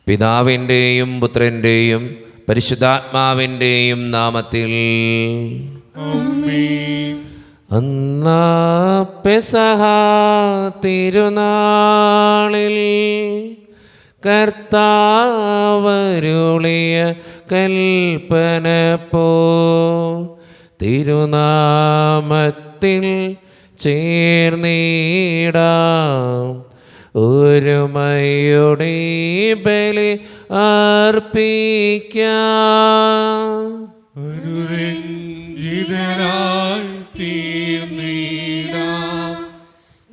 പിതാവിൻ്റെയും പുത്രൻ്റെയും പരിശുദ്ധാത്മാവിൻ്റെയും നാമത്തിൽ. അന്നാ പെസഹ തിരുനാളിൽ കർത്താവരുളിയ കൽപ്പന പോ തിരുനാമത്തിൽ ചേർന്നിടാം ഒരുമയോടെ ബലി അർപ്പിക്കാം. അനുരഞ്ജിതരായി തീർന്നിടാം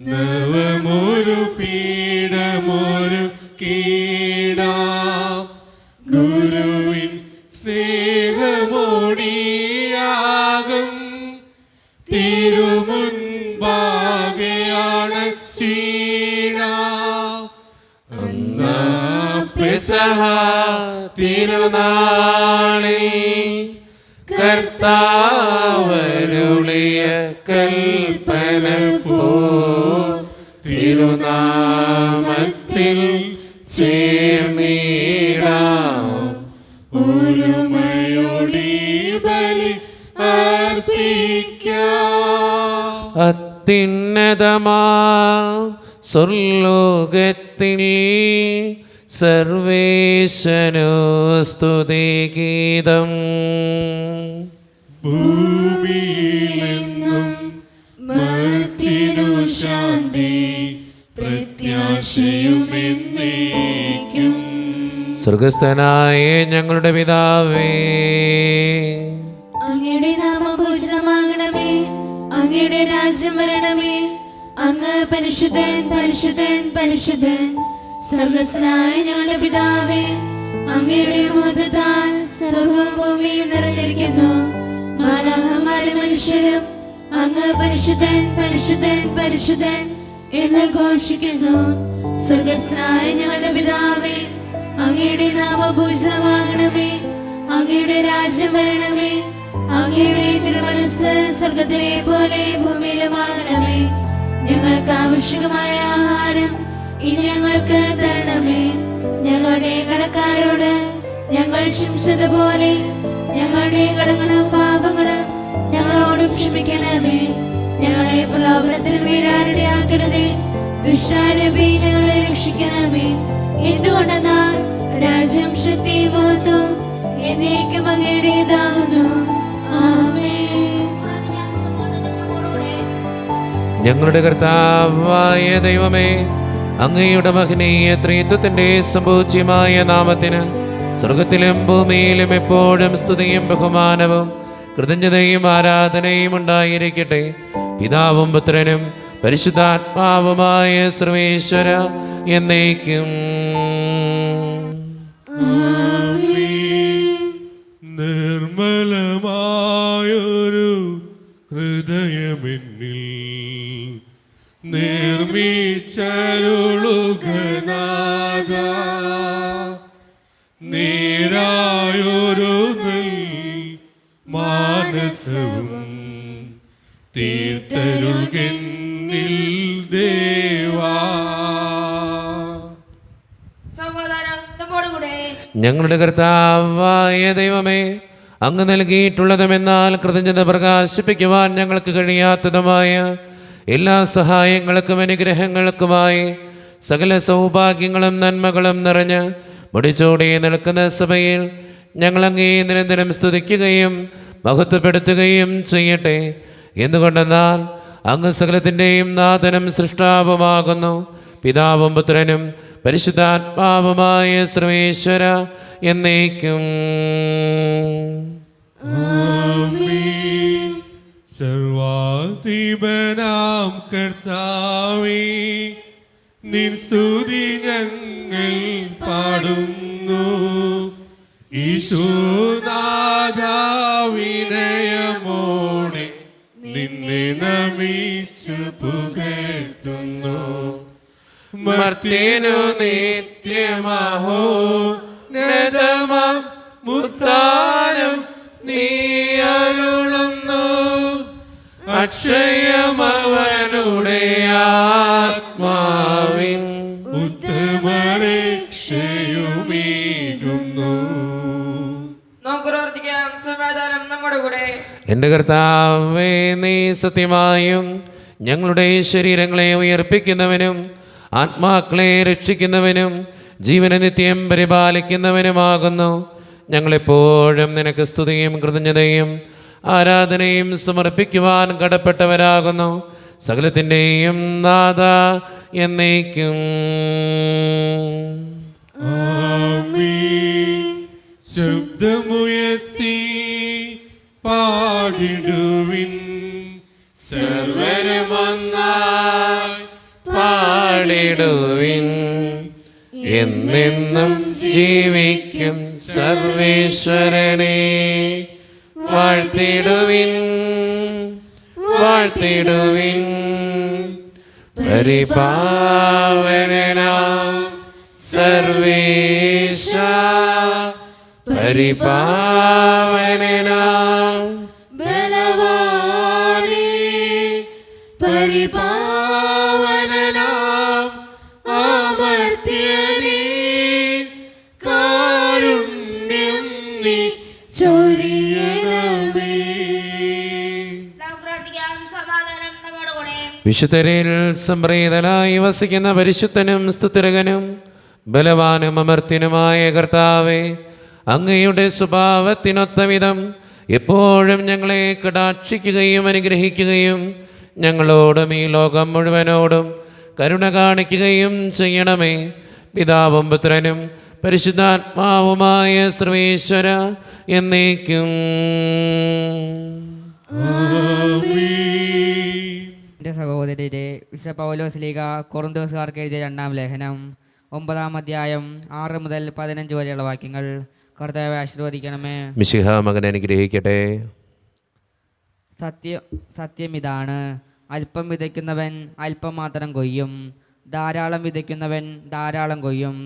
നവമൊരു പീഠമൊരു കീടാം ഗുരുവിൻ സ്നേഹമോടിയാകും തിരുമുൻപാകെയാണ് പെസഹ തിരുനാളിൽ കർത്താവരുളിയ കൽപ്പന പോ തിരുനാമത്തിൽ ചേർന്നിടാം ഒരുമയോടെ ബലി അർപ്പിക്കാം. അത്യുന്നതമാ സ്വർലോകത്തിൽ സർവേശനോ സ്തുതിഗീതം. ഭൂമിയിലെന്നും മർത്യനു ശാന്തി പ്രത്യാശയുമെന്നേക്കും. സ്വർഗസ്ഥനായ ഞങ്ങളുടെ പിതാവേ, അങ്ങയുടെ നാമം പൂജിതമാകണമേ, അങ്ങയുടെ രാജ്യം വരണമേ, അങ്ങ് പരിശുദ്ധൻ പരിശുദ്ധൻ പരിശുദ്ധൻ. സ്വർഗസ്ഥനായ ഞങ്ങളുടെ പിതാവേ, അങ്ങയുടെ മഹത്വത്താൽ സ്വർഗവും ഭൂമിയും നിറഞ്ഞിരിക്കുന്നു. മാലാഖമാരും മനുഷ്യരും അങ്ങ് പരിശുദ്ധൻ പരിശുദ്ധൻ പരിശുദ്ധൻ എന്ന് ഘോഷിക്കുന്നു. സ്വർഗസ്ഥനായ ഞങ്ങളുടെ പിതാവേ, അങ്ങയുടെ നാമം പൂജിതമാകണമേ, അങ്ങയുടെ രാജ്യം വരണമേ, അങ്ങയുടെ തിരുമനസ്സ് സ്വർഗത്തിലെ പോലെ ഭൂമിയിലുമാകണമേ. ഞങ്ങൾക്ക് ആവശ്യമായ ആഹാരം ഇനി ഞങ്ങൾക്ക് തരണമേ. ഞങ്ങളുടെ കടക്കാരോട് ഞങ്ങൾ ക്ഷമിച്ചതുപോലെ ഞങ്ങളുടെ കടങ്ങളും പാപങ്ങളും ഞങ്ങളോട് ക്ഷമിക്കണമേ. ഞങ്ങളെ പ്രലോഭനത്തിൽ വീഴാനിടയാക്കരുതേ, ദുഷ്ടാരൂപി ഞങ്ങളെ രക്ഷിക്കണമേ. എന്തുകൊണ്ടെന്നാൽ രാജ്യം ശക്തിയും മഹത്വവും എന്നേക്കും അങ്ങയുടേതാകുന്നു. ആമേൻ. ഞങ്ങളുടെ കർത്താവായ ദൈവമേ, അങ്ങയുടെ മഹനീയ ത്രിത്വത്തിന്റെ സമ്പൂജ്യമായ നാമത്തിന് സ്വർഗത്തിലും ഭൂമിയിലും എപ്പോഴും സ്തുതിയും ബഹുമാനവും കൃതജ്ഞതയും ആരാധനയും ഉണ്ടായിരിക്കട്ടെ. പിതാവും പുത്രനും പരിശുദ്ധാത്മാവുമായ സർവേശ്വര എന്നേക്കും. നിർമ്മലമായൊരു ഹൃദയമെന്നിൽ നിർമ്മിച്ചരുളുകനാഥ, നേരായൊരു മാനസവും തീർത്തരുൾകെന്നിൽ ദേവാ. ഞങ്ങളുടെ കർത്താവായ ദൈവമേ, അങ്ങ് നൽകിയിട്ടുള്ളതുമെന്നാൽ കൃതജ്ഞത പ്രകാശിപ്പിക്കുവാൻ ഞങ്ങൾക്ക് കഴിയാത്തതുമായ എല്ലാ സഹായങ്ങൾക്കും അനുഗ്രഹങ്ങൾക്കുമായി സകല സൗഭാഗ്യങ്ങളും നന്മകളും നിറഞ്ഞ് മുടിച്ചോടി നിൽക്കുന്ന സഭയിൽ ഞങ്ങൾ അങ്ങേ നിരന്തരം സ്തുതിക്കുകയും മഹത്വപ്പെടുത്തുകയും ചെയ്യട്ടെ. എന്തുകൊണ്ടെന്നാൽ അങ്ങ് സകലത്തിൻ്റെയും നാഥനും സൃഷ്ടാവുമാകുന്നു. പിതാവും പുത്രനും പരിശുദ്ധാത്മാവുമായ സർവേശ്വര എന്നേക്കും. സർവാധിപനാം കർത്താവേ, നിൻ സ്തുതി ഞങ്ങൾ പാടുന്നു. ഈശോനാഥാ, വിനയമോടെ നിന്നെ നമിച്ചു പുകഴ്ത്തുന്നു. മർത്യനു നിത്യമഹോ നദമം മുത്താനം നീ അരുളുന്നു. അക്ഷയമവനുടെ ആത്മാവിൻ ഉത്തമരക്ഷയുമേ കൂടെ. എൻ്റെ കർത്താവേ, നീ സത്യമായും ഞങ്ങളുടെ ശരീരങ്ങളെ ഉയർപ്പിക്കുന്നവനും ആത്മാക്കളെ രക്ഷിക്കുന്നവനും ജീവനെ നിത്യം പരിപാലിക്കുന്നവനുമാകുന്നു. ഞങ്ങളെപ്പോഴും നിനക്ക് സ്തുതിയും കൃതജ്ഞതയും ആരാധനയും സമർപ്പിക്കുവാൻ കടപ്പെട്ടവരാകുന്നു. സകലത്തിൻ്റെയും നാഥ എന്നേക്കും. ശബ്ദമുയർത്തി പാടിടുവിൻ, സർവരുമൊന്നായി പാടിടുവിൻ. എന്നെന്നും ജീവിക്കും സർവേശ്വരനെ വാഴ്ത്തിടുവിൻ, വാഴ്ത്തിടുവിൻ. പരിപാവനനാം സർവേശ, പരിപാവനനാം ബലവാനേ, പരിപാവനനാം അമർത്യനേ, കാരുണ്യം നീ ചൊരിയണമേ. വിശുദ്ധരിൽ സംപ്രീതനായി വസിക്കുന്ന പരിശുദ്ധനും സ്തുതിരകനും ബലവാനും അമർത്യനുമായ കർത്താവേ, അങ്ങയുടെ സ്വഭാവത്തിനൊത്ത വിധം എപ്പോഴും ഞങ്ങളെ കടാക്ഷിക്കുകയും അനുഗ്രഹിക്കുകയും ഞങ്ങളോടും ഈ ലോകം മുഴുവനോടും കരുണ കാണിക്കുകയും ചെയ്യണമേ. പിതാവും പുത്രനും പരിശുദ്ധാത്മാവുമായ സർവേശ്വര എന്നേക്കും. എൻ്റെ സഹോദരരെ, വിശുദ്ധ പൗലോസ് ലീഗ കൊറിന്തോസുകാർക്ക് എഴുതിയ 2-ാം ലേഖനം 9-ാം അധ്യായം 6 മുതൽ 15 വരെയുള്ള വാക്യങ്ങൾ. കർത്താവെ ആശീർവദിക്കണമേ. മിശിഹ മകനെ അനുഗ്രഹിക്കട്ടെ. സത്യം ഇതാണ്, അല്പം വിതയ്ക്കുന്നവൻ അല്പം മാത്രം കൊയ്യും, ധാരാളം വിതയ്ക്കുന്നവൻ ധാരാളം കൊയ്യും.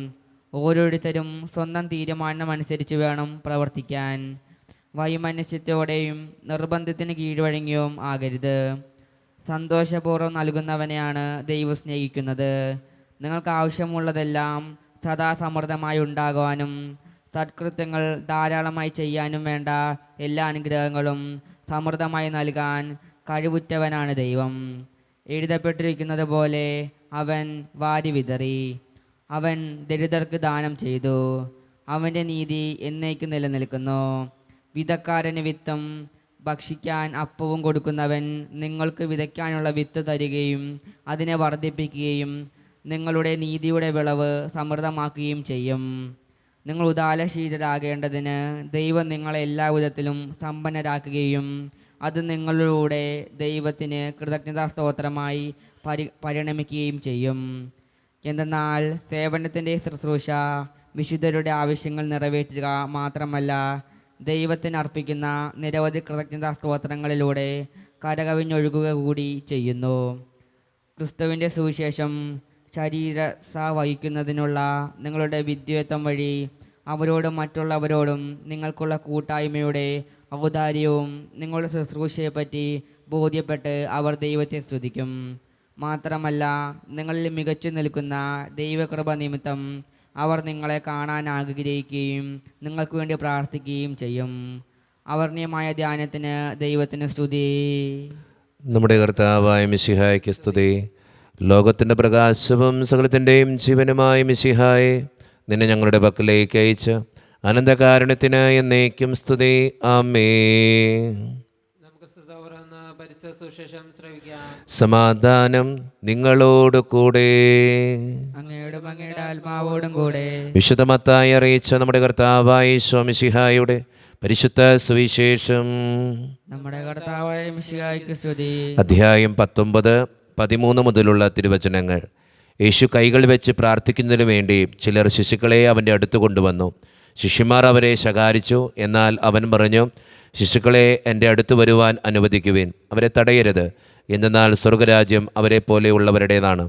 ഓരോരുത്തരും സ്വന്തം തീരുമാനമനുസരിച്ച് വേണം പ്രവർത്തിക്കാൻ. വൈമനസ്യത്തോടെയും നിർബന്ധത്തിന് കീഴ്വഴങ്ങിയും ആകരുത്. സന്തോഷപൂർവ്വം നൽകുന്നവനെയാണ് ദൈവം സ്നേഹിക്കുന്നത്. നിങ്ങൾക്ക് ആവശ്യമുള്ളതെല്ലാം സദാസമൃദ്ധമായി ഉണ്ടാകുവാനും സത്കൃത്യങ്ങൾ ധാരാളമായി ചെയ്യാനും വേണ്ട എല്ലാ അനുഗ്രഹങ്ങളും സമൃദ്ധമായി നൽകാൻ കഴിവുറ്റവനാണ് ദൈവം. എഴുതപ്പെട്ടിരിക്കുന്നത് പോലെ അവൻ വാരി വിതറി, അവൻ ദരിദ്രർക്ക് ദാനം ചെയ്തു. അവൻ്റെ നീതി എന്നേക്കും നിലനിൽക്കുന്നു. വിതക്കാരന് വിത്തും ഭക്ഷിക്കാൻ അപ്പവും കൊടുക്കുന്നവൻ നിങ്ങൾക്ക് വിതയ്ക്കാനുള്ള വിത്ത് തരികയും അതിനെ വർദ്ധിപ്പിക്കുകയും നിങ്ങളുടെ നീതിയുടെ വിളവ് സമൃദ്ധമാക്കുകയും ചെയ്യും. നിങ്ങൾ ഉദാരശീലരാകേണ്ടതിന് ദൈവം നിങ്ങളെ എല്ലാ വിധത്തിലും സമ്പന്നരാക്കുകയും അത് നിങ്ങളിലൂടെ ദൈവത്തിന് കൃതജ്ഞതാ സ്തോത്രമായി പരിണമിക്കുകയും ചെയ്യും. എന്തെന്നാൽ സേവനത്തിൻ്റെ ശുശ്രൂഷ വിശുദ്ധരുടെ ആവശ്യങ്ങൾ നിറവേറ്റുക മാത്രമല്ല, ദൈവത്തിന് അർപ്പിക്കുന്ന നിരവധി കൃതജ്ഞതാ സ്തോത്രങ്ങളിലൂടെ കരകവിഞ്ഞൊഴുകുക കൂടി ചെയ്യുന്നു. ക്രിസ്തുവിൻ്റെ സുവിശേഷം ശരീരസ വഹിക്കുന്നതിനുള്ള നിങ്ങളുടെ വിദ്വത്വം വഴി അവരോടും മറ്റുള്ളവരോടും നിങ്ങൾക്കുള്ള കൂട്ടായ്മയുടെ ഔദാര്യവും നിങ്ങളുടെ ശുശ്രൂഷയെപ്പറ്റി ബോധ്യപ്പെട്ട് അവർ ദൈവത്തെ സ്തുതിക്കും. മാത്രമല്ല, നിങ്ങളിൽ മികച്ചു നിൽക്കുന്ന ദൈവകൃപ നിമിത്തം അവർ നിങ്ങളെ കാണാൻ ആഗ്രഹിക്കുകയും നിങ്ങൾക്ക് വേണ്ടി പ്രാർത്ഥിക്കുകയും ചെയ്യും. അവർണ്ണീയമായ ധ്യാനത്തിന് ദൈവത്തിന് സ്തുതി. നമ്മുടെ കർത്താവായ മിശിഹായ്ക്ക് സ്തുതി. ലോകത്തിൻ്റെ പ്രകാശവും സകലത്തിൻ്റെയും ജീവനുമായ മിശിഹായെ, നിന്നെ ഞങ്ങളുടെ പക്കലേക്ക് അയച്ച അനന്തകാരുണ്യത്തിന് എന്നേക്കും സ്തുതി. ആമേൻ. സമാധാനം നിങ്ങളോട് കൂടെ. അങ്ങയുടെ ആത്മാവോടും കൂടെ. വിശുദ്ധ മത്തായി അറിയിച്ച നമ്മുടെ കർത്താവായ ഈശോ മിശിഹായുടെ പരിശുദ്ധ സുവിശേഷം. നമ്മുടെ കർത്താവായ മിശിഹായ്ക്ക് സ്തുതി. അധ്യായം 19-13 മുതലുള്ള തിരുവചനങ്ങൾ. യേശു കൈകൾ വെച്ച് പ്രാർത്ഥിക്കുന്നതിനു വേണ്ടി ചിലർ ശിശുക്കളെ അവൻ്റെ അടുത്ത് കൊണ്ടുവന്നു. ശിഷ്യന്മാർ അവരെ ശകാരിച്ചു. എന്നാൽ അവൻ പറഞ്ഞു, ശിശുക്കളെ എൻ്റെ അടുത്ത് വരുവാൻ അനുവദിക്കുവിൻ, അവരെ തടയരുത്, എന്തെന്നാൽ സ്വർഗരാജ്യം അവരെ പോലെയുള്ളവരുടേതാണ്.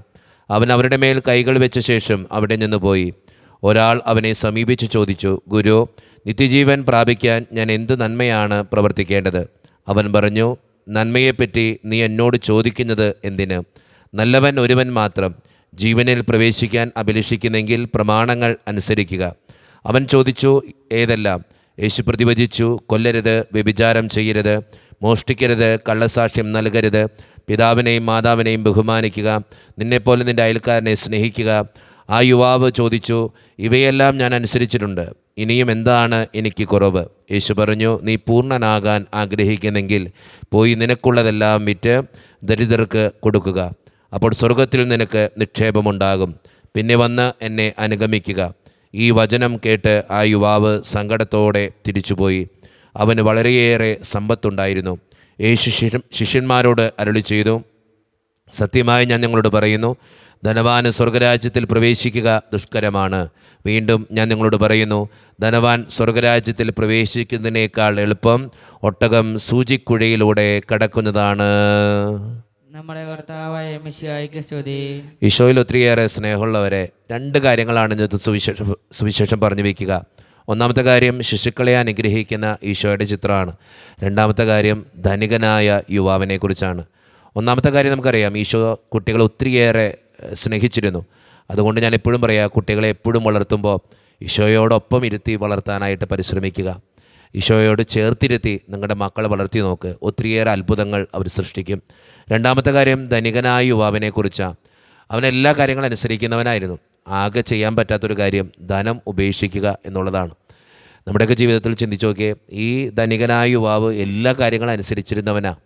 അവൻ അവരുടെ മേൽ കൈകൾ വെച്ച ശേഷം അവിടെ നിന്ന് പോയി. ഒരാൾ അവനെ സമീപിച്ച് ചോദിച്ചു, ഗുരു, നിത്യജീവൻ പ്രാപിക്കാൻ ഞാൻ എന്ത് നന്മയാണ് പ്രവർത്തിക്കേണ്ടത്? അവൻ പറഞ്ഞു, നന്മയെപ്പറ്റി നീ എന്നോട് ചോദിക്കുന്നത് എന്തിന്? നല്ലവൻ ഒരുവൻ മാത്രം. ജീവനിൽ പ്രവേശിക്കാൻ അഭിലഷിക്കുന്നെങ്കിൽ പ്രമാണങ്ങൾ അനുസരിക്കുക. അവൻ ചോദിച്ചു, ഏതെല്ലാം? യേശു പ്രതിവചിച്ചു, കൊല്ലരുത്, വ്യഭിചാരം ചെയ്യരുത്, മോഷ്ടിക്കരുത്, കള്ളസാക്ഷ്യം നൽകരുത്, പിതാവിനെയും മാതാവിനെയും ബഹുമാനിക്കുക, നിന്നെപ്പോലെ നിൻ്റെ അയൽക്കാരനെ സ്നേഹിക്കുക. ആ യുവാവ് ചോദിച്ചു, ഇവയെല്ലാം ഞാൻ അനുസരിച്ചിട്ടുണ്ട്, ഇനിയും എന്താണ് എനിക്ക് കുറവ്? യേശു പറഞ്ഞു, നീ പൂർണ്ണനാകാൻ ആഗ്രഹിക്കുന്നെങ്കിൽ പോയി നിനക്കുള്ളതെല്ലാം വിറ്റ് ദരിദ്രർക്ക് കൊടുക്കുക, അപ്പോൾ സ്വർഗത്തിൽ നിനക്ക് നിക്ഷേപമുണ്ടാകും. പിന്നെ വന്ന് എന്നെ അനുഗമിക്കുക. ഈ വചനം കേട്ട് ആ യുവാവ് സങ്കടത്തോടെ തിരിച്ചുപോയി. അവന് വളരെയേറെ സമ്പത്തുണ്ടായിരുന്നു. യേശു ശിഷ്യന്മാരോട് അരുളി ചെയ്തു, സത്യമായി ഞാൻ നിങ്ങളോട് പറയുന്നു, ധനവാന് സ്വർഗരാജ്യത്തിൽ പ്രവേശിക്കുക ദുഷ്കരമാണ്. വീണ്ടും ഞാൻ നിങ്ങളോട് പറയുന്നു, ധനവാൻ സ്വർഗരാജ്യത്തിൽ പ്രവേശിക്കുന്നതിനേക്കാൾ എളുപ്പം ഒട്ടകം സൂചിക്കുഴയിലൂടെ കടക്കുന്നതാണ്. നമ്മുടെ കർത്താവായ മിശിഹായ്ക്ക് സ്തുതി. ഈശോയിൽ ഒത്തിരിയേറെ സ്നേഹമുള്ളവരെ, 2 കാര്യങ്ങളാണ് ഇന്നത്തെ സുവിശേഷം പറഞ്ഞു വയ്ക്കുക. ഒന്നാമത്തെ കാര്യം ശിശുക്കളെ അനുഗ്രഹിക്കുന്ന ഈശോയുടെ ചിത്രമാണ്. രണ്ടാമത്തെ കാര്യം ധനികനായ യുവാവിനെക്കുറിച്ചാണ്. ഒന്നാമത്തെ കാര്യം നമുക്കറിയാം, ഈശോ കുട്ടികളെ ഒത്തിരിയേറെ സ്നേഹിച്ചിരുന്നു. അതുകൊണ്ട് ഞാൻ എപ്പോഴും പറയാം, കുട്ടികളെ എപ്പോഴും വളർത്തുമ്പോൾ ഈശോയോടൊപ്പം ഇരുത്തി വളർത്താനായിട്ട് പരിശ്രമിക്കുക. ഈശോയോട് ചേർത്തിരുത്തി നിങ്ങളുടെ മക്കളെ വളർത്തി നോക്ക്. ഒത്തിരിയേറെ അത്ഭുതങ്ങൾ അവർ സൃഷ്ടിക്കും. രണ്ടാമത്തെ കാര്യം ധനികനായ യുവാവിനെക്കുറിച്ചാണ്. അവനെല്ലാ കാര്യങ്ങളും അനുസരിക്കുന്നവനായിരുന്നു. ആകെ ചെയ്യാൻ പറ്റാത്തൊരു കാര്യം ധനം ഉപേക്ഷിക്കുക എന്നുള്ളതാണ്. നമ്മുടെയൊക്കെ ജീവിതത്തിൽ ചിന്തിച്ച് നോക്കിയേ, ഈ ധനികനായ യുവാവ് എല്ലാ കാര്യങ്ങളും അനുസരിച്ചിരുന്നവനാണ്.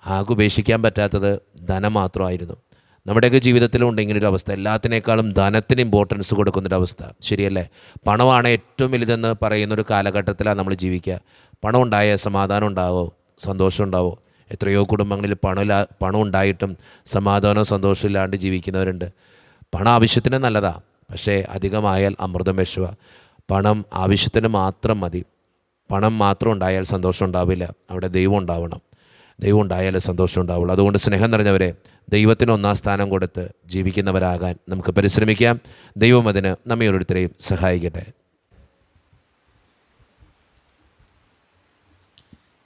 ആകെ ഉപേക്ഷിക്കാൻ പറ്റാത്തത് ധനം മാത്രമായിരുന്നു. നമ്മുടെയൊക്കെ ജീവിതത്തിലും ഉണ്ട് ഇങ്ങനൊരു അവസ്ഥ. എല്ലാത്തിനേക്കാളും ധനത്തിന് ഇമ്പോർട്ടൻസ് കൊടുക്കുന്നൊരവസ്ഥ, ശരിയല്ലേ? പണമാണ് ഏറ്റവും വലുതെന്ന് പറയുന്നൊരു കാലഘട്ടത്തിലാണ് നമ്മൾ ജീവിക്കുക. പണം ഉണ്ടായാൽ സമാധാനം ഉണ്ടാവോ, സന്തോഷം ഉണ്ടാവോ? എത്രയോ കുടുംബങ്ങളിൽ പണം ഉണ്ടായിട്ടും സമാധാനവും സന്തോഷവും ഇല്ലാണ്ട് ജീവിക്കുന്നവരുണ്ട്. പണം ആവശ്യത്തിന് നല്ലതാണ്, പക്ഷേ അധികമായാൽ അമൃതം വിഷവ. പണം ആവശ്യത്തിന് മാത്രം മതി. പണം മാത്രം ഉണ്ടായാൽ സന്തോഷം ഉണ്ടാവില്ല. അവിടെ ദൈവം ഉണ്ടാവണം. ദൈവം ഉണ്ടായാലേ സന്തോഷം ഉണ്ടാവുള്ളൂ. അതുകൊണ്ട് സ്നേഹം നിറഞ്ഞവരെ, ദൈവത്തിന് 1-ാം സ്ഥാനം കൊടുത്ത് ജീവിക്കുന്നവരാകാൻ നമുക്ക് പരിശ്രമിക്കാം. ദൈവം അതിന് നമ്മെ ഓരോരുത്തരെയും സഹായിക്കട്ടെ.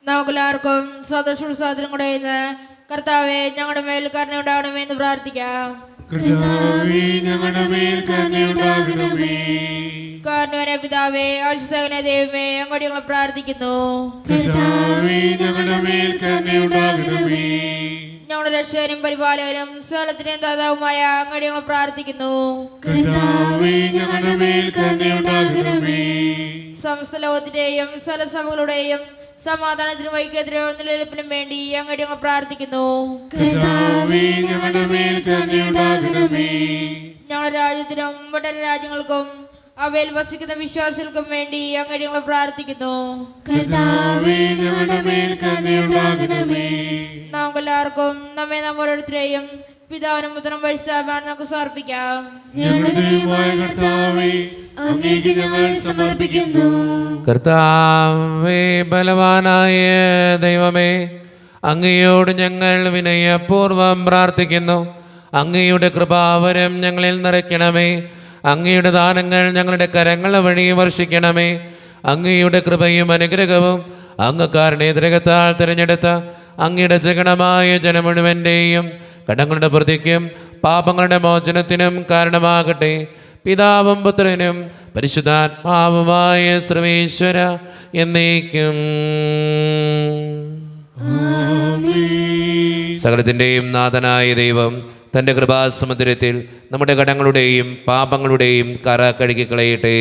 നമുക്കെല്ലാവർക്കും സന്തോഷവും കൂടെ ഇന്ന് കർത്താവെ ഞങ്ങളുടെ മേൽ കരുണയുണ്ടാകണമേ എന്ന് പ്രാർത്ഥിക്കാം. കർത്താവേ, ഞങ്ങളുടെ മേൽ കരുണയുണ്ടാകണമേ. കാരണവനെ പിതാവേ, ആശ്രിതനെ ദൈവമേ, അങ്ങോട്ട് ഞങ്ങൾ പ്രാർത്ഥിക്കുന്നു. കർത്താവേ, ഞങ്ങളുടെ മേൽ കരുണയുണ്ടാകണമേ. ഞങ്ങളുടെ രക്ഷകനും പരിപാലകനും സകലത്തിന്റെയും ദാതാവുമായ അങ്ങോട്ട് ഞങ്ങൾ പ്രാർത്ഥിക്കുന്നു. കർത്താവേ, ഞങ്ങളുടെ മേൽ കരുണയുണ്ടാകണമേ. സമസ്ത ലോകത്തിന്റെയും സകലസഭകളുടെയും സമാധാനത്തിനും ഐക്യത്തിനും നിലനിൽപ്പിനും വേണ്ടി അങ്ങോട്ട് ഞങ്ങൾ പ്രാർത്ഥിക്കുന്നു. കർത്താവേ, ഞങ്ങളുടെ മേൽ കരുണയുണ്ടാകണമേ. ഞങ്ങളുടെ രാജ്യത്തിനും ഒട്ടേറെ രാജ്യങ്ങൾക്കും അവയിൽ വസിക്കുന്ന വിശ്വാസികൾക്കും വേണ്ടി അങ്ങോട്ട് ഞങ്ങൾ പ്രാർത്ഥിക്കുന്നു. കർത്താവേ, ഞങ്ങളുടെ മേൽ കരുണയുണ്ടാകണമേ. നമുക്കെല്ലാവർക്കും നമ്മെ ഓരോരുത്തരെയും പിതാവിനും പുത്രനും പരിശുദ്ധാത്മാവിനും നമുക്ക് സമർപ്പിക്കാം. ഞങ്ങളുടെ ദൈവമായ കർത്താവേ, അങ്ങേക്ക് ഞങ്ങൾ സമർപ്പിക്കുന്നു. കർത്താവേ, ബലവാനായ ദൈവമേ, അങ്ങയോട് ഞങ്ങൾ വിനയപൂർവ്വം പ്രാർത്ഥിക്കുന്നു. അങ്ങയുടെ കൃപാവരം ഞങ്ങളിൽ നിറയ്ക്കണമേ. അങ്ങയുടെ ദാനങ്ങൾ ഞങ്ങളുടെ കരങ്ങൾ വഴി വർഷിക്കണമേ. അങ്ങയുടെ കൃപയും അനുഗ്രഹവും അങ്ങ് കാരുണ്യത്തിരകത്താൽ തിരഞ്ഞെടുത്ത അങ്ങയുടെ ജഗണമായ ജനം മുഴുവൻ്റെയും കടങ്ങളുടെ പ്രതിക്കും പാപങ്ങളുടെ മോചനത്തിനും കാരണമാകട്ടെ. പിതാവും പുത്രനും പരിശുദ്ധാത്മാവുമായ സർവേശ്വര എന്നേക്കും. സകലത്തിൻ്റെയും നാഥനായ ദൈവം തൻ്റെ കൃപാസമുദ്രത്തിൽ നമ്മുടെ കടങ്ങളുടെയും പാപങ്ങളുടെയും കറ കഴുകിക്കളയട്ടെ.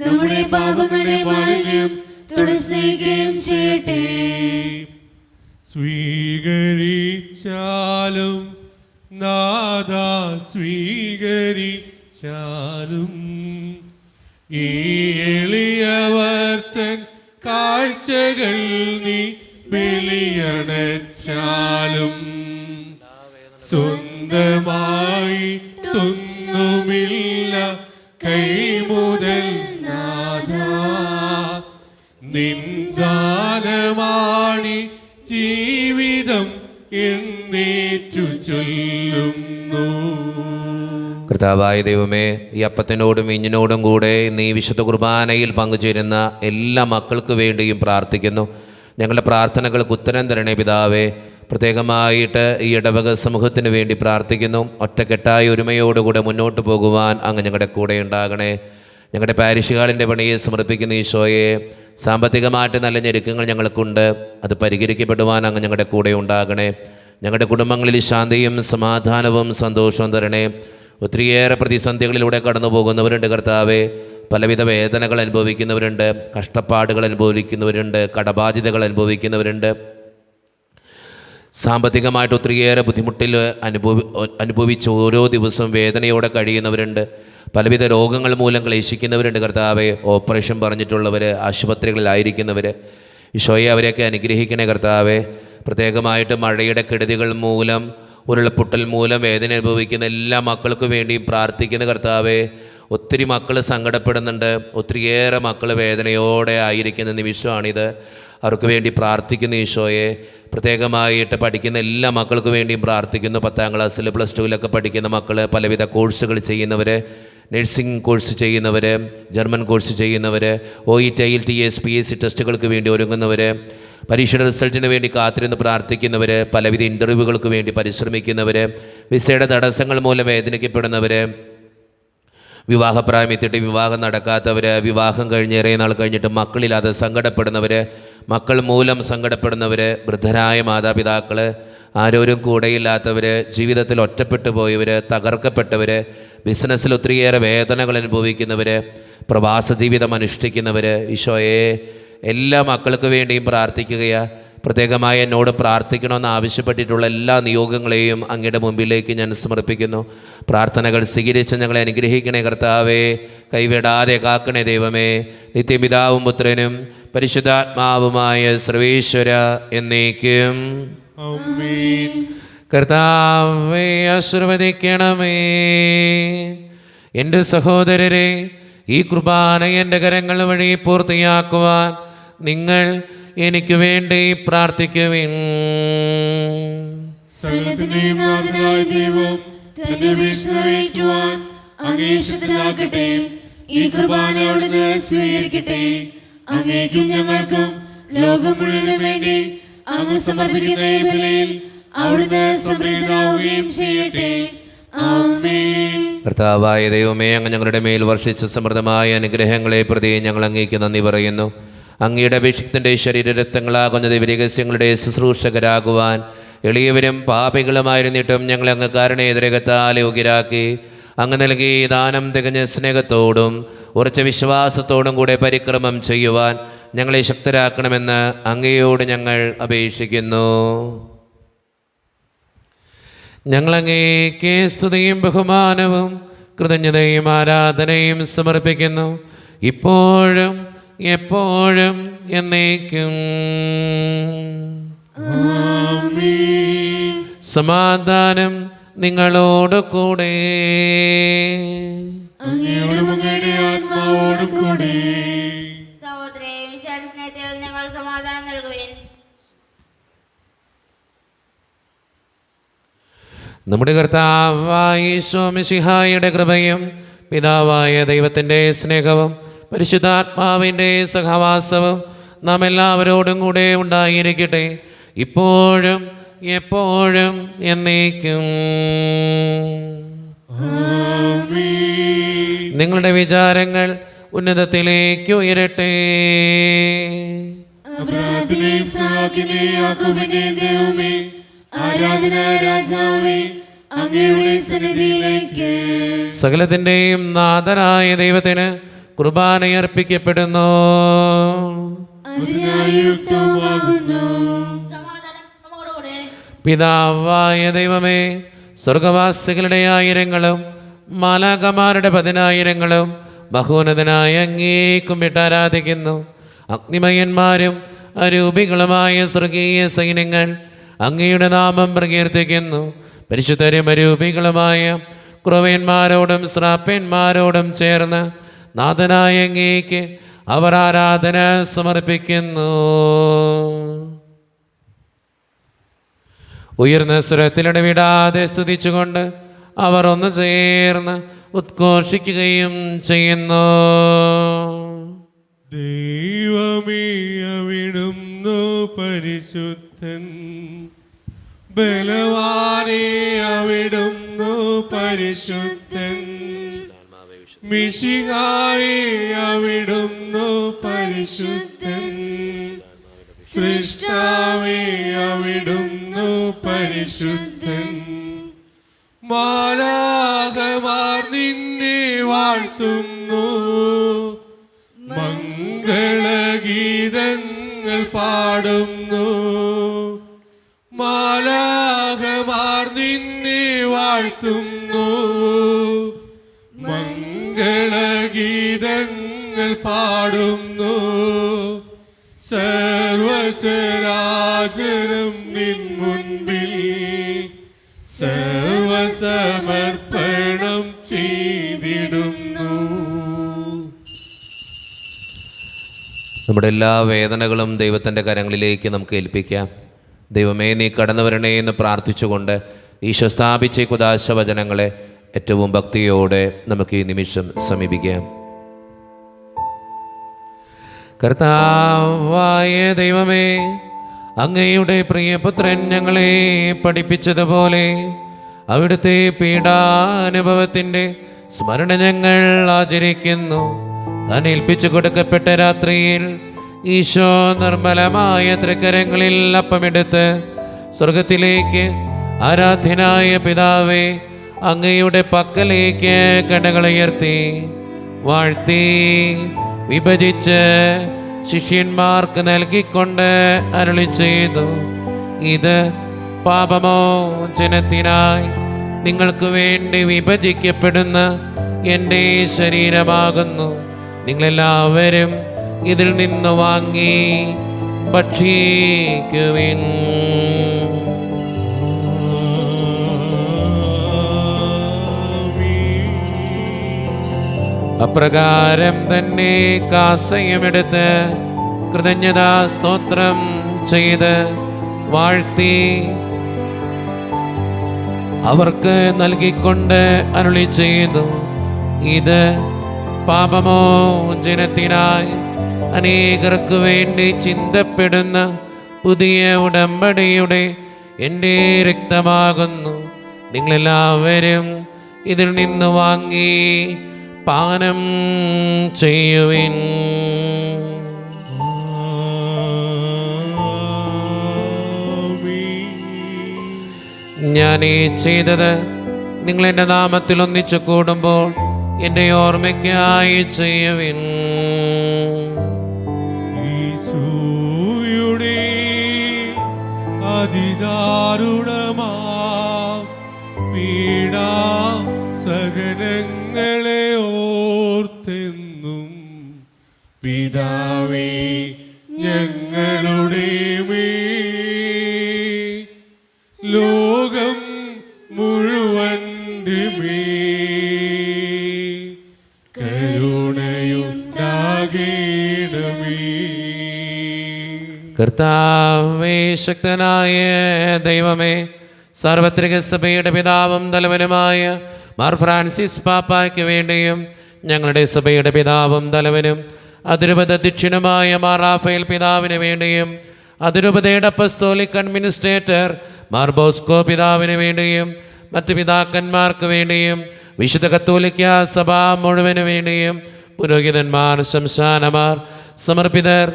നമ്മുടെ പാപങ്ങളുടെ മാലിന്യം തുടയ്ക്കുകയും ചെയ്യട്ടെ. സ്വീകരിച്ചാലും നാഥാ, സ്വീകരിച്ചാലും ഈ എളിയവർത്തൻ കാഴ്ചകൾ നീ ബലിയണച്ചാലും സ്വന്തമായിട്ടൊന്നുമില്ല കൈമുതൽ നാഥാ, നിന്ദാനമാണി ജീവിതം എന്നേറ്റു ചൊല്ലുന്നു. കർത്താവായ ദൈവമേ, ഈ അപ്പത്തിനോടും വീഞ്ഞിനോടും കൂടെ നീ വിശുദ്ധ കുർബാനയിൽ പങ്കുചേരുന്ന എല്ലാ മക്കൾക്ക് വേണ്ടിയും പ്രാർത്ഥിക്കുന്നു. ഞങ്ങളുടെ പ്രാർത്ഥനകൾക്ക് ഉത്തരം തരണേ പിതാവേ. പ്രത്യേകമായിട്ട് ഈ ഇടവക സമൂഹത്തിന് വേണ്ടി പ്രാർത്ഥിക്കുന്നു. ഒറ്റക്കെട്ടായ ഒരുമയോടുകൂടെ മുന്നോട്ട് പോകുവാൻ അങ്ങ് ഞങ്ങളുടെ കൂടെ ഉണ്ടാകണേ. ഞങ്ങളുടെ പാരിഷ് ഹാളിൻ്റെ പണിയെ സമർപ്പിക്കുന്ന ഈശോയെ, സാമ്പത്തികമായിട്ട് നല്ല ഞെരുക്കങ്ങൾ ഞങ്ങൾക്കുണ്ട്, അത് പരിഹരിക്കപ്പെടുവാൻ അങ്ങ് ഞങ്ങളുടെ കൂടെ ഉണ്ടാകണേ. ഞങ്ങളുടെ കുടുംബങ്ങളിൽ ശാന്തിയും സമാധാനവും സന്തോഷവും തരണേ. ഒത്തിരിയേറെ പ്രതിസന്ധികളിലൂടെ കടന്നു പോകുന്നവരുണ്ട് കർത്താവേ. പലവിധ വേദനകൾ അനുഭവിക്കുന്നവരുണ്ട്, കഷ്ടപ്പാടുകൾ അനുഭവിക്കുന്നവരുണ്ട്, കടബാധ്യതകൾ അനുഭവിക്കുന്നവരുണ്ട്, സാമ്പത്തികമായിട്ട് ഒത്തിരിയേറെ ബുദ്ധിമുട്ടിൽ അനുഭവിച്ച് ഓരോ ദിവസവും വേദനയോടെ കഴിയുന്നവരുണ്ട്, പലവിധ രോഗങ്ങൾ മൂലം ക്ലേശിക്കുന്നവരുണ്ട് കർത്താവെ. ഓപ്പറേഷൻ പറഞ്ഞിട്ടുള്ളവർ, ആശുപത്രികളിലായിരിക്കുന്നവർ, ഈശോയെ അവരെയൊക്കെ അനുഗ്രഹിക്കണേ കർത്താവെ. പ്രത്യേകമായിട്ട് മഴയുടെ കെടുതികൾ മൂലം, ഉരുൾപൊട്ടൽ മൂലം വേദന അനുഭവിക്കുന്ന എല്ലാ മക്കൾക്കും വേണ്ടിയും പ്രാർത്ഥിക്കുന്ന കർത്താവെ. ഒത്തിരി മക്കൾ സങ്കടപ്പെടുന്നുണ്ട്, ഒത്തിരിയേറെ മക്കൾ വേദനയോടെ ആയിരിക്കുന്ന നിമിഷമാണിത്. അവർക്ക് വേണ്ടി പ്രാർത്ഥിക്കുന്ന ഈശോയെ. പ്രത്യേകമായിട്ട് പഠിക്കുന്ന എല്ലാ മക്കൾക്ക് വേണ്ടിയും പ്രാർത്ഥിക്കുന്നു. 10ാം ക്ലാസ്സിൽ പ്ലസ് 2വിലൊക്കെ പഠിക്കുന്ന മക്കൾ, പലവിധ കോഴ്സുകൾ ചെയ്യുന്നവർ, നഴ്സിംഗ് കോഴ്സ് ചെയ്യുന്നവർ, ജർമ്മൻ കോഴ്സ് ചെയ്യുന്നവർ, OET IELTS PSC ടെസ്റ്റുകൾക്ക് വേണ്ടി ഒരുങ്ങുന്നവർ, പരീക്ഷയുടെ റിസൾട്ടിന് വേണ്ടി കാത്തിരുന്ന് പ്രാർത്ഥിക്കുന്നവർ, പലവിധ ഇൻ്റർവ്യൂകൾക്ക് വേണ്ടി പരിശ്രമിക്കുന്നവർ, വിസയുടെ തടസ്സങ്ങൾ മൂലം വേദനിക്കപ്പെടുന്നവർ, വിവാഹപ്രായം എത്തിയിട്ട് വിവാഹം നടക്കാത്തവർ, വിവാഹം കഴിഞ്ഞ് ഏറെ നാൾ കഴിഞ്ഞിട്ട് മക്കളില്ലാതെ സങ്കടപ്പെടുന്നവർ, മക്കൾ മൂലം സങ്കടപ്പെടുന്നവർ, വൃദ്ധരായ മാതാപിതാക്കൾ, ആരോരും കൂടെയില്ലാത്തവർ, ജീവിതത്തിൽ ഒറ്റപ്പെട്ടു പോയവർ, തകർക്കപ്പെട്ടവർ, ബിസിനസ്സിൽ ഒത്തിരിയേറെ വേദനകൾ അനുഭവിക്കുന്നവർ, പ്രവാസ ജീവിതം അനുഷ്ഠിക്കുന്നവർ, ഈശോയെ എല്ലാ മക്കൾക്ക് വേണ്ടിയും പ്രാർത്ഥിക്കുകയാണ്. പ്രത്യേകമായി എന്നോട് പ്രാർത്ഥിക്കണമെന്ന് ആവശ്യപ്പെട്ടിട്ടുള്ള എല്ലാ നിയോഗങ്ങളെയും അങ്ങയുടെ മുമ്പിലേക്ക് ഞാൻ സമർപ്പിക്കുന്നു. പ്രാർത്ഥനകൾ സ്വീകരിച്ച് ഞങ്ങളെ അനുഗ്രഹിക്കണേ കർത്താവേ. കൈവിടാതെ കാക്കണേ ദൈവമേ. നിത്യപിതാവും പുത്രനും പരിശുദ്ധാത്മാവുമായ സർവേശ്വര എന്നേക്കും ആമേൻ. കർത്താവേ ആശീർവദിക്കണമേ. എൻ്റെ സഹോദരരെ, ഈ കുർബാന എൻ്റെ കരങ്ങൾ വഴി പൂർത്തിയാക്കുവാൻ നിങ്ങൾ എനിക്ക് വേണ്ടി പ്രാർത്ഥിക്കുവിൻ. സകലത്തിന്റെയും നാഥനായ ദൈവം തന്റെ വിഷ്ണുവാൻ അങ്ങേശത്തിലാക്കട്ടെ. ഈ കുർബാന അവിടുന്ന് സ്വീകരിക്കട്ടെ. അങ്ങേക്കും ഞങ്ങൾക്കും ലോകം മുഴുവനും വേണ്ടി അങ്ങ് സമർപ്പിക്കുന്ന ഈ ബലിയിൽ അവിടുന്ന് സംപ്രീതനാവുകയും ചെയ്യട്ടെ. ആമേൻ. കർത്താവായ ദൈവമേ, അങ്ങ് ഞങ്ങളുടെ മേൽ വർഷിച്ച സമൃദ്ധമായ അനുഗ്രഹങ്ങളെ പ്രതി ഞങ്ങൾ അങ്ങേക്ക് നന്ദി പറയുന്നു. അങ്ങയുടെ അഭിഷിക്തൻ്റെ ശരീരരക്തങ്ങളാകുന്ന ദിവ്യരഹസ്യങ്ങളുടെ ശുശ്രൂഷകരാകുവാൻ എളിയവരും പാപികളുമായിരുന്നിട്ടും ഞങ്ങളെ അങ്ങ് കാരുണ്യരകത്താൽ യോഗ്യരാക്കി. അങ്ങ് നൽകി ദാനം തികഞ്ഞ സ്നേഹത്തോടും ഉറച്ച വിശ്വാസത്തോടും കൂടെ പരിക്രമം ചെയ്യുവാൻ ഞങ്ങളെ ശക്തരാക്കണമെന്ന് അങ്ങയോട് ഞങ്ങൾ അപേക്ഷിക്കുന്നു. ഞങ്ങളങ്ങേക്ക് സ്തുതിയും ബഹുമാനവും കൃതജ്ഞതയും ആരാധനയും സമർപ്പിക്കുന്നു, ഇപ്പോഴും എപ്പോഴും എന്നേക്കും. സമാധാനം നിങ്ങളോട് കൂടെ. സഹോദരേ, വിശാല സ്നേഹത്തിൽ ഞങ്ങൾ സമാധാനം നൽകുവേൻ. നമ്മുടെ കർത്താവായ യേശു മിശിഹായുടെ കൃപയും പിതാവായ ദൈവത്തിൻ്റെ സ്നേഹവും പരിശുദ്ധാത്മാവിൻ്റെ സഹവാസവും നാം എല്ലാവരോടും കൂടെ ഉണ്ടായിരിക്കട്ടെ, ഇപ്പോഴും എപ്പോഴും എന്നേക്കും. നിങ്ങളുടെ വിചാരങ്ങൾ ഉന്നതത്തിലേക്ക് ഉയരട്ടെ. ആരാധന രാജാവേ, അങ്ങയുടെ സന്നിധിയിലേക്ക്. സകലത്തിൻ്റെയും നാഥനായ ദൈവത്തിന് കുർബാനയർപ്പിക്കപ്പെടുന്നു. പിതാവായ ദൈവമേ, സ്വർഗവാസികളുടെ ആയിരങ്ങളും മാലാഖമാരുടെ 10,000ങ്ങളും മഹോന്നതനായ അങ്ങേ കുമ്പിട്ട് ആരാധിക്കുന്നു. അഗ്നിമയന്മാരും അരൂപികളുമായ സ്വർഗീയ സൈന്യങ്ങൾ അങ്ങയുടെ നാമം പ്രകീർത്തിക്കുന്നു. പരിശുദ്ധരും അരൂപികളുമായ ക്രൂവന്മാരോടും ശ്രാപ്പന്മാരോടും ചേർന്ന് നാഥനായ അങ്ങേക്ക് അവർ ആരാധന സമർപ്പിക്കുന്നു. ഉയർന്ന സ്വരത്തിലിടവിടാതെ സ്തുതിച്ചുകൊണ്ട് അവർ ഒന്ന് ചേർന്ന് ഉദ്ഘോഷിക്കുകയും ചെയ്യുന്നു. ദൈവമേ, അവിടുന്നു പരിശുദ്ധൻ, ബലവാനേ അവിടുന്നു പരിശുദ്ധൻ. മിശിഹായേ അവിടുന്നു പരിശുദ്ധൻ. സൃഷ്ടാവേ അവിടുന്നു പരിശുദ്ധൻ. മാലാഖമാർ നിന്നെ വാഴ്ത്തുന്നു. മംഗളഗീതങ്ങൾ പാടുന്നു. മാലാഖമാർ നിന്നെ വാഴ്ത്തുന്നു. മംഗളഗീതങ്ങൾ പാടുന്നു. സർവചരാചരം നിൻ മുൻപിൽ സർവസമർപ്പണം ചെയ്തിടുന്നു. നമ്മുടെ എല്ലാ വേദനകളും ദൈവത്തിൻ്റെ കരങ്ങളിലേക്ക് നമുക്ക് ഏൽപ്പിക്കാം. ദൈവമേ, നീ കടന്നു വരണേ എന്ന് പ്രാർത്ഥിച്ചുകൊണ്ട് ഈശോ സ്ഥാപിച്ച കുദാശ വചനങ്ങളെ ഏറ്റവും ഭക്തിയോടെ നമുക്ക് ഈ നിമിഷം സമീപിക്കാം. കർത്താവായ ദൈവമേ, അങ്ങയുടെ പ്രിയപുത്രൻ ഞങ്ങളെ പഠിപ്പിച്ചതുപോലെ അവിടുത്തെ പീഡാനുഭവത്തിൻ്റെ സ്മരണ ഞങ്ങൾ ആചരിക്കുന്നു. താൻ ഏൽപ്പിച്ചു കൊടുക്കപ്പെട്ട രാത്രിയിൽ ഈശോ നിർമ്മലമായ തൃക്കരങ്ങളിൽ അപ്പമെടുത്ത് സ്വർഗത്തിലേക്ക് ആരാധ്യനായ പിതാവേ അങ്ങയുടെ പക്കലേക്ക് കണ്ണുകളുയർത്തി വാഴ്ത്തി വിഭജിച്ച് ശിഷ്യന്മാർക്ക് നൽകിക്കൊണ്ട് അരുളി ചെയ്തു, ഇത് പാപമോചനത്തിനായി നിങ്ങൾക്ക് വേണ്ടി വിഭജിക്കപ്പെടുന്ന എൻ്റെ ശരീരമാകുന്നു. നിങ്ങളെല്ലാവരും ഇതിൽ നിന്ന് വാങ്ങി ഭക്ഷിക്കുവിൻ. അപ്രകാരം തന്നെ കാസയുമെടുത്ത് കൃതജ്ഞതാ സ്തോത്രം ചെയ്ത് വാഴ്ത്തി അവർക്ക് നൽകിക്കൊണ്ട് അരുളി ചെയ്തു, ഇത് പാപമോചനത്തിനായി അനേകർക്ക് വേണ്ടി ചിന്തപ്പെടുന്ന പുതിയ ഉടമ്പടിയുടെ എൻ്റെ രക്തമാകുന്നു. നിങ്ങളെല്ലാവരും ഇതിൽ നിന്ന് വാങ്ങി പാനം ചെയ്യുവിൻ. ഞാൻ ഈ ചെയ്തത് നിങ്ങൾ എൻ്റെ നാമത്തിൽ ഒന്നിച്ചു കൂടുമ്പോൾ എൻ്റെ ഓർമ്മയ്ക്കായി ചെയ്യുവിൻ. ഈശോയുടെ അതിദാരുണമാ പീഡാ സഹനങ്ങളെ ഓർത്തെന്നും പിതാവേ ഞങ്ങളുടെ മേൽ ലോകം മുഴുവൻ്റെ മേൽ കരുണയുണ്ടാകേണമേ. കർത്താവേ, ശക്തനായ ദൈവമേ, സാർവത്രിക സഭയുടെ പിതാവും തലവനുമായ മാർ ഫ്രാൻസിസ് പാപ്പായ്ക്ക് വേണ്ടിയും ഞങ്ങളുടെ സഭയുടെ പിതാവും തലവനും അതിരൂപത അധ്യക്ഷനുമായ മാർ റാഫേൽ പിതാവിന് വേണ്ടിയും അതിരൂപതയുടെ അപ്പസ്തോലിക് അഡ്മിനിസ്ട്രേറ്റർ മാർ ബോസ്കോ പിതാവിന് വേണ്ടിയും മറ്റ് പിതാക്കന്മാർക്ക് വേണ്ടിയും വിശുദ്ധ കത്തോലിക്ക സഭ മുഴുവന് വേണ്ടിയും പുരോഹിതന്മാർ, ശംശാനമാർ, സമർപ്പിതർ,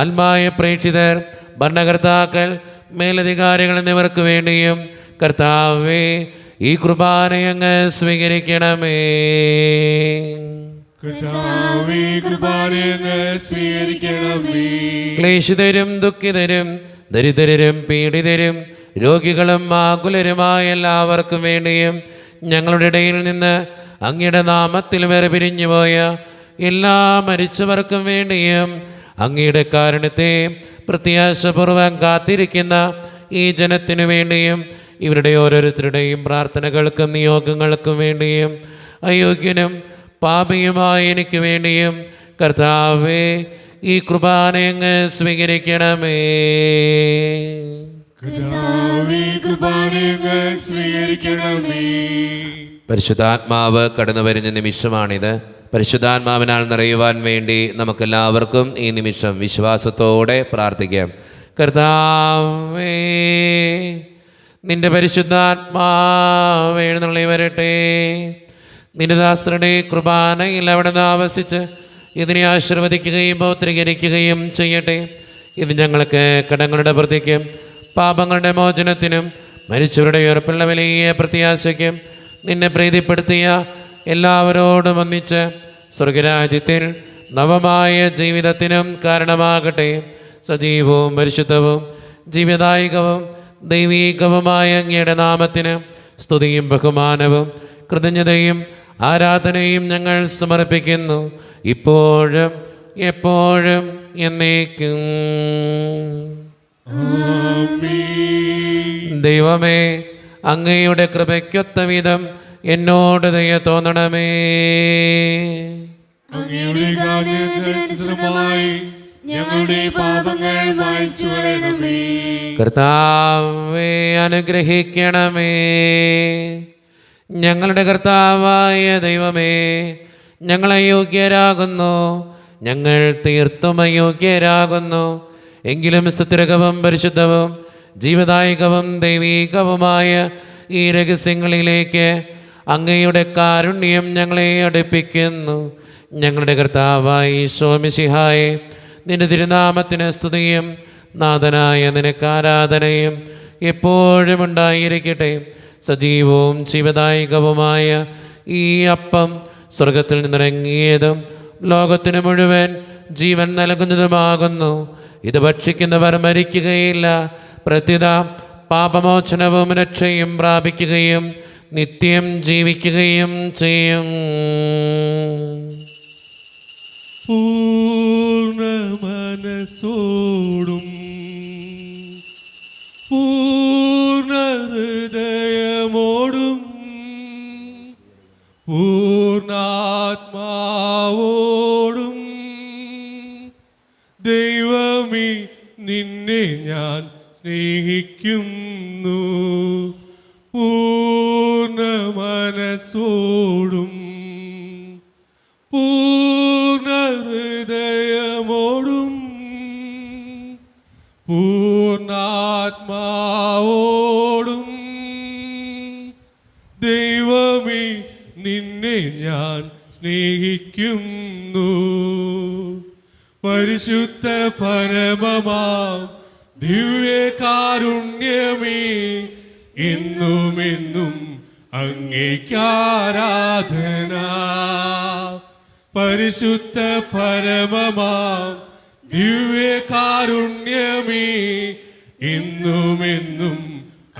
ആത്മായ പ്രേക്ഷിതർ, ഭരണകർത്താക്കൾ, മേലധികാരികൾ എന്നിവർക്ക് വേണ്ടിയും കർത്താവേ ഈ കുർബാനയങ്ങ് സ്വീകരിക്കണമേ. കർത്താവേ, കൃപാനയങ്ങ് സ്വീകരിക്കണമേ. ക്ലേശിതരും ദുഃഖിതരും ദരിദ്രരും പീഡിതരും രോഗികളും ആകുലരുമായ എല്ലാവർക്കും വേണ്ടിയും ഞങ്ങളുടെ ഇടയിൽ നിന്ന് അങ്ങയുടെ നാമത്തിൽ വേർപിരിഞ്ഞുപോയ എല്ലാ മരിച്ചവർക്കും വേണ്ടിയും അങ്ങയുടെ കാരുണ്യത്തെ പ്രത്യാശപൂർവം കാത്തിരിക്കുന്ന ഈ ജനത്തിനു വേണ്ടിയും ഇവരുടെ ഓരോരുത്തരുടെയും പ്രാർത്ഥനകൾക്കും നിയോഗങ്ങൾക്കും വേണ്ടിയും അയോഗ്യനും പാപിയുമായ എനിക്ക് വേണ്ടിയും കർത്താവേ ഈ കുർബാനയങ്ങ് സ്വീകരിക്കണമേ. കർത്താവേ, കൃപാനയങ്ങ് സ്വീകരിക്കണമേ. പരിശുദ്ധാത്മാവ് കടന്നു വരുന്ന നിമിഷമാണിത്. പരിശുദ്ധാത്മാവിനാൽ നിറയുവാൻ വേണ്ടി നമുക്കെല്ലാവർക്കും ഈ നിമിഷം വിശ്വാസത്തോടെ പ്രാർത്ഥിക്കാം. കർത്താവേ, നിന്റെ പരിശുദ്ധാത്മാവ് എഴുന്നള്ളി വരട്ടെ. നിന്റെ ദാസരുടെ കുർബാനയിൽ അവിടുന്ന് ആവസിച്ച് ഇതിനെ ആശീർവദിക്കുകയും പൗത്രീകരിക്കുകയും ചെയ്യട്ടെ. ഇത് ഞങ്ങൾക്ക് കടങ്ങളുടെ പ്രതിക്കും പാപങ്ങളുടെ മോചനത്തിനും മരിച്ചവരുടെ ഉയർപ്പുള്ള വലിയ പ്രത്യാശയ്ക്കും നിന്നെ പ്രീതിപ്പെടുത്തിയ എല്ലാവരോടും ഒന്നിച്ച് സ്വർഗരാജ്യത്തിൽ നവമായ ജീവിതത്തിനും കാരണമാകട്ടെ. സജീവവും പരിശുദ്ധവും ജീവദായകവും ദൈവീകവുമായ അങ്ങയുടെ നാമത്തിന് സ്തുതിയും ബഹുമാനവും കൃതജ്ഞതയും ആരാധനയും ഞങ്ങൾ സമർപ്പിക്കുന്നു, ഇപ്പോഴും എപ്പോഴും എന്നേക്കും. ദൈവമേ, അങ്ങയുടെ കൃപയ്ക്കൊത്ത വിധം എന്നോട് ദയ തോന്നണമേ. അങ്ങയുടെ കാരുണ്യത്തിനനുസൃതമായി ഞങ്ങളുടെ പാപങ്ങൾ മായ്ച്ചു കളയണമേ. കർത്താവേ, അനുഗ്രഹിക്കണമേ. ഞങ്ങളുടെ കർത്താവായ ദൈവമേ, ഞങ്ങൾ അയോഗ്യരാകുന്നു, ഞങ്ങൾ തീർത്തും അയോഗ്യരാകുന്നു. എങ്കിലും സ്തുതിരകവും പരിശുദ്ധവും ജീവദായകവും ദൈവീകവുമായ ഈ രഹസ്യങ്ങളിലേക്ക് അങ്ങയുടെ കാരുണ്യം ഞങ്ങളെ അടുപ്പിക്കുന്നു. ഞങ്ങളുടെ കർത്താവായ ഈശോ മിശിഹായെ, നിന്റെ തിരുനാമത്തിന് സ്തുതിയും നാഥനായ നിനക്ക് ആരാധനയും എപ്പോഴും ഉണ്ടായിരിക്കട്ടെ. സജീവവും ജീവദായകവുമായ ഈ അപ്പം സ്വർഗത്തിൽ നിന്നിറങ്ങിയതും ലോകത്തിന് മുഴുവൻ ജീവൻ നൽകുന്നതുമാകുന്നു. ഇത് ഭക്ഷിക്കുന്നവർ മരിക്കുകയില്ല, പ്രത്യുത പാപമോചനവും രക്ഷയും പ്രാപിക്കുകയും നിത്യം ജീവിക്കുകയും ചെയ്യും. പൂർണ്ണ മനസ്സോടും പൂർണ്ണ ഹൃദയമോടും പൂർണ്ണാത്മാവോടും ദൈവമേ, നിന്നെ ഞാൻ സ്നേഹിക്കുന്നു. പൂർണ്ണ മനസ്സോടും പൂർണ്ണ ഹൃദയമോടും പൂർണ്ണാത്മാവോടും ദൈവമേ, നിന്നെ ഞാൻ സ്നേഹിക്കുന്നു. പരിശുദ്ധ പരമമാം ദിവ്യകാരുണ്യമേ, എന്നുമെന്നും അങ്ങേക്കാരാധന. പരിശുദ്ധ പരമമാം ദിവ്യകാരുണ്യമേ, എന്നുമെന്നും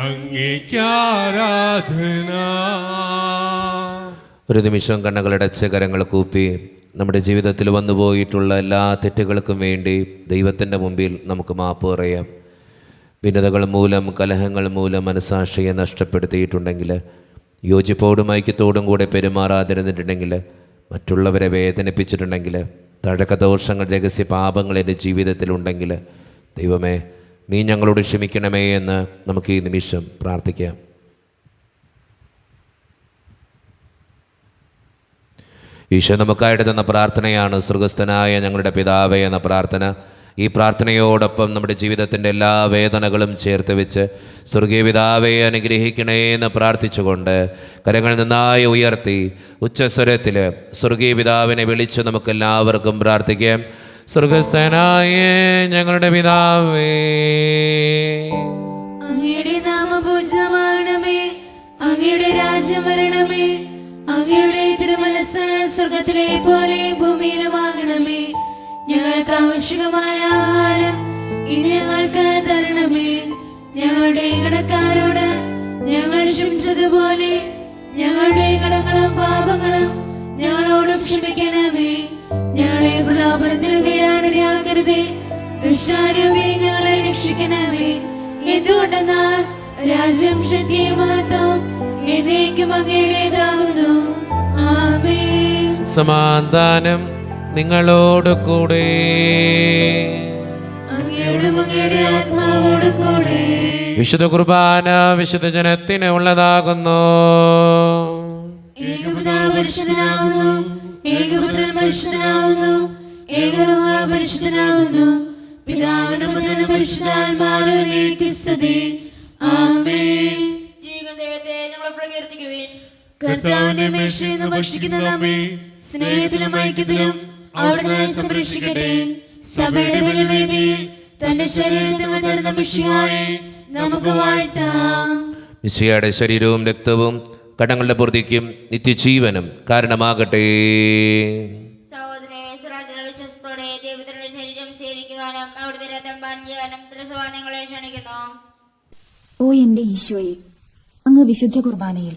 അങ്ങേക്കാരാധന. ഒരു നിമിഷം കണ്ണുകളടച്ച് കരങ്ങൾ കൂപ്പി നമ്മുടെ ജീവിതത്തിൽ വന്നുപോയിട്ടുള്ള എല്ലാ തെറ്റുകൾക്കും വേണ്ടി ദൈവത്തിൻ്റെ മുമ്പിൽ നമുക്ക് മാപ്പ് പറയാം. ഭിന്നതകൾ മൂലം, കലഹങ്ങൾ മൂലം മനസ്സാക്ഷിയെ നഷ്ടപ്പെടുത്തിയിട്ടുണ്ടെങ്കിൽ, യോജിപ്പോടും ഐക്യത്തോടും കൂടെ പെരുമാറാതിരുന്നിട്ടുണ്ടെങ്കിൽ, മറ്റുള്ളവരെ വേദനിപ്പിച്ചിട്ടുണ്ടെങ്കിൽ, തഴക്കദോഷങ്ങൾ, രഹസ്യ പാപങ്ങൾ എൻ്റെ ജീവിതത്തിലുണ്ടെങ്കിൽ, ദൈവമേ, നീ ഞങ്ങളോട് ക്ഷമിക്കണമേ എന്ന് നമുക്ക് ഈ നിമിഷം പ്രാർത്ഥിക്കാം. ഈശോ നമുക്കായിട്ട് തന്ന പ്രാർത്ഥനയാണ് സ്വർഗസ്ഥനായ ഞങ്ങളുടെ പിതാവേ എന്ന പ്രാർത്ഥന. ഈ പ്രാർത്ഥനയോടൊപ്പം നമ്മുടെ ജീവിതത്തിൻ്റെ എല്ലാ വേദനകളും ചേർത്ത് വെച്ച് സ്വർഗീയ പിതാവേ അനുഗ്രഹിക്കണേ എന്ന് പ്രാർത്ഥിച്ചുകൊണ്ട് കരങ്ങൾ നന്നായി ഉയർത്തി ഉച്ചസ്വരത്തിൽ സ്വർഗീയ പിതാവിനെ വിളിച്ച് നമുക്കെല്ലാവർക്കും പ്രാർത്ഥിക്കാം. സ്വർഗസ്ഥനായ ഞങ്ങളുടെ പിതാവേ, അങ്ങയുടെ നാമപൂജ്യമാകണമേ, അങ്ങയുടെ രാജ്യം വരണമേ, അങ്ങയുടെ തിരുമനസ്സ് സ്വർഗത്തിലെ പോലെ ഭൂമിയിലുമാകണമേ. ഞങ്ങൾക്ക് ആവശ്യമായ ആഹാരം ഇനി ഞങ്ങൾക്ക് തരണമേ. ഞങ്ങളുടെ കടക്കാരോട് ഞങ്ങൾ ക്ഷമിച്ചതുപോലെ ഞങ്ങളുടെ കടങ്ങളും പാപങ്ങളും ഞങ്ങളോടും ക്ഷമിക്കണമേ. ഞങ്ങളെ പ്രലോഭനത്തിൽ വീഴാനിടയാകരുതേ, ദുഷ്ടാരൂപി ഞങ്ങളെ രക്ഷിക്കണമേ. എന്തുകൊണ്ടെന്നാൽ രാജ്യം, ശക്തിയും മഹത്വം എന്നേക്കും അങ്ങയുടേതാകുന്നു. ആമേൻ. സമാധാനം നിങ്ങളോട് കൂടെ. അങ്ങയോടും അങ്ങയുടെ ആത്മാവോടും കൂടെ. വിശുദ്ധ കുർബാന വിശുദ്ധ ജനത്തിന് ഉള്ളതാകുന്നു. ഏകപിതാവ് പരിശുദ്ധനാകുന്നു, ഏകപുത്രൻ പരിശുദ്ധനാകുന്നു, ഏകരൂഹ പരിശുദ്ധനാകുന്നു. പിതാവിനും പുത്രനും പരിശുദ്ധാത്മാവിനും സ്തുതി. ആമേൻ. കർത്താവിന്റെ മേശയിൽ നിന്ന് ഭക്ഷിക്കുന്ന നമ്മെ സ്നേഹത്തിലും ഐക്യത്തിലും അവിടുന്ന് സംരക്ഷിക്കട്ടെ. സഭയുടെ ബലിവേദിയിൽ തന്റെ ശരീരത്തിൽ തരുന്ന മിശിഹായെ നമുക്ക് വാഴ്ത്താം. മിശിഹായുടെ ശരീരവും രക്തവും കടങ്ങളുടെ പൂർത്തിക്കും നിത്യജീവനും കാരണമാകട്ടെ. സഹോദരനെ സ്വരാജ്യ വിശ്വാസത്തോടെ ദൈവത്തിന്റെ ശരീരം സ്വീകരിക്കുവാനും അവിടുത്തെ രഥം പാനം ചെയ്യാനും ത്രിസവാദങ്ങളെ ക്ഷണിക്കുന്നു. ഓ എന്റെ ഈശോയെ, അങ്ങ് വിശുദ്ധ കുർബാനയിൽ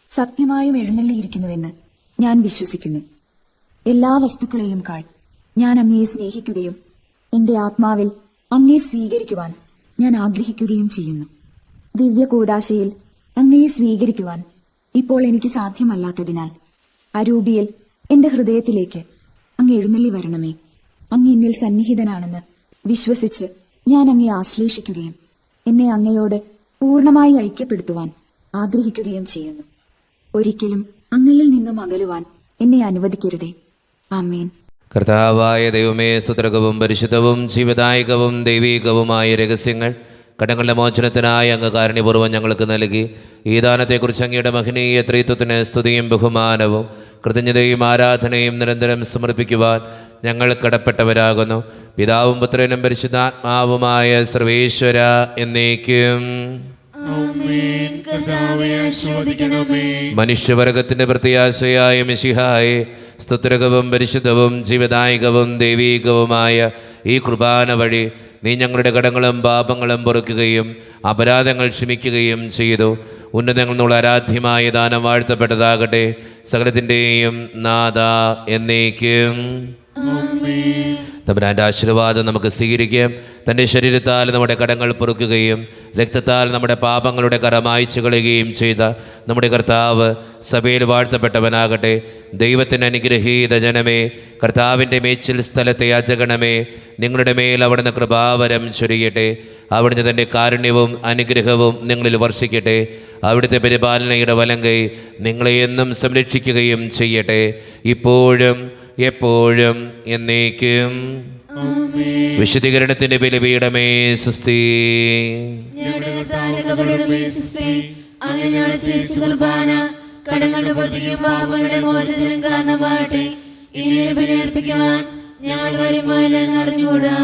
സത്യമായും എഴുന്നള്ളിയിരിക്കുന്നുവെന്ന് ഞാൻ വിശ്വസിക്കുന്നു. എല്ലാ വസ്തുക്കളെയും കാൾ ഞാൻ അങ്ങയെ സ്നേഹിക്കുകയും എന്റെ ആത്മാവിൽ അങ്ങയെ സ്വീകരിക്കുവാൻ ഞാൻ ആഗ്രഹിക്കുകയും ചെയ്യുന്നു. ദിവ്യ കൂദാശയിൽ അങ്ങയെ സ്വീകരിക്കുവാൻ ഇപ്പോൾ എനിക്ക് സാധ്യമല്ലാത്തതിനാൽ അരൂപിയിൽ എന്റെ ഹൃദയത്തിലേക്ക് അങ്ങ് എഴുന്നള്ളി വരണമേ. അങ്ങ് എന്നിൽ സന്നിഹിതനാണെന്ന് വിശ്വസിച്ച് ഞാൻ അങ്ങയെ ആശ്ലേഷിക്കുകയും എന്നെ അങ്ങയോട് പൂർണ്ണമായി ഐക്യപ്പെടുത്തുവാൻ ആഗ്രഹിക്കുകയും ചെയ്യുന്നു. ഒരിക്കലും അങ്ങയിൽ നിന്നും അകലുവാൻ എന്നെ അനുവദിക്കരുതേ. ആമേൻ. കർത്താവായ ദൈവമേ, സ്തുത്രകവും പരിശുദ്ധവും ജീവദായകവും ദൈവീകവുമായ രഹസ്യങ്ങൾ കടങ്ങളുടെ മോചനത്തിനായി അങ്ങ് കാരുണ്യപൂർവ്വം ഞങ്ങൾക്ക് നൽകി. ഈ ദാനത്തെക്കുറിച്ച് അങ്ങയുടെ മഹനീയ ത്രിത്വത്തിന് സ്തുതിയും ബഹുമാനവും കൃതജ്ഞതയും ആരാധനയും നിരന്തരം സമർപ്പിക്കുവാൻ ഞങ്ങൾ കടപ്പെട്ടവരാകുന്നു. പിതാവും പുത്രനും പരിശുദ്ധാത്മാവുമായ സർവേശ്വര എന്നേക്കും. മനുഷ്യവർഗത്തിന്റെ പ്രത്യാശയായ മിശിഹായെ, സ്തുത്രകവും പരിശുദ്ധവും ജീവദായകവും ദൈവീകവുമായ ഈ കുർബാന വഴി നീ ഞങ്ങളുടെ കടങ്ങളും പാപങ്ങളും പൊറുക്കുകയും അപരാധങ്ങൾ ക്ഷമിക്കുകയും ചെയ്തു. ഉന്നതങ്ങളിൽ നിന്നുള്ള ആരാധ്യമായ ദാനം വാഴ്ത്തപ്പെട്ടതാകട്ടെ. സകലത്തിൻ്റെയും നാഥ എന്നേക്കും. തമ്പുരാന്റെ ആശീർവാദം നമുക്ക് സ്വീകരിക്കാം. തൻ്റെ ശരീരത്താൽ നമ്മുടെ കടങ്ങൾ പൊറുക്കുകയും രക്തത്താൽ നമ്മുടെ പാപങ്ങളുടെ കറ മായ്ച്ചു കളയുകയും ചെയ്ത നമ്മുടെ കർത്താവ് സഭയിൽ വാഴ്ത്തപ്പെട്ടവനാകട്ടെ. ദൈവത്തിന് അനുഗ്രഹീത ജനമേ, കർത്താവിൻ്റെ മേച്ചിൽ സ്ഥലത്തെ യാചകണമേ, നിങ്ങളുടെ മേൽ അവിടുന്ന് കൃപാവരം ചൊരിയട്ടെ. അവിടുന്ന് തൻ്റെ കാരുണ്യവും അനുഗ്രഹവും നിങ്ങളിൽ വർഷിക്കട്ടെ. അവിടുത്തെ പരിപാലനയുടെ വലങ്കൈ നിങ്ങളെ എന്നും സംരക്ഷിക്കുകയും ചെയ്യട്ടെ, ഇപ്പോഴും എപ്പോഴും എന്നേക്കും. വിശുദ്ധീകരണത്തിന്റെ ബലിപീഠമേ സുസ്തി. കടങ്ങളുടെ പൂർത്തിക്കും പാപങ്ങളുടെ മോചനത്തിനും കാരണമാകട്ടെ. ഇനി ഒരു ബലി അർപ്പിക്കുവാൻ ഞങ്ങൾ വരുമോ ഇല്ലെന്ന് അറിഞ്ഞുകൂടാ.